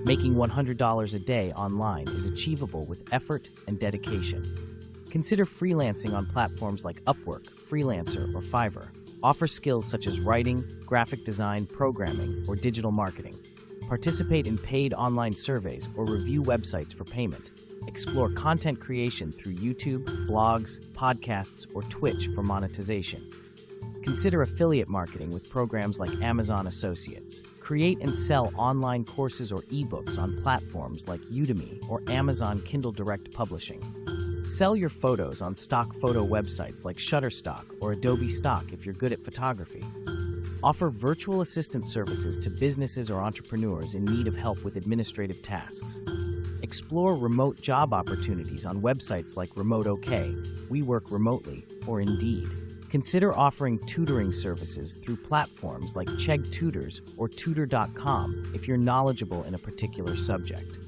Making $100 a day online is achievable with effort and dedication. Consider freelancing on platforms like Upwork, Freelancer, or Fiverr. Offer skills such as writing, graphic design, programming, or digital marketing. Participate in paid online surveys or review websites for payment. Explore content creation through YouTube, blogs, podcasts, or Twitch for monetization. Consider affiliate marketing with programs like Amazon Associates. Create and sell online courses or ebooks on platforms like Udemy or Amazon Kindle Direct Publishing. Sell your photos on stock photo websites like Shutterstock or Adobe Stock if you're good at photography. Offer virtual assistant services to businesses or entrepreneurs in need of help with administrative tasks. Explore remote job opportunities on websites like Remote OK, We Work Remotely, or Indeed. Consider offering tutoring services through platforms like Chegg Tutors or Tutor.com if you're knowledgeable in a particular subject.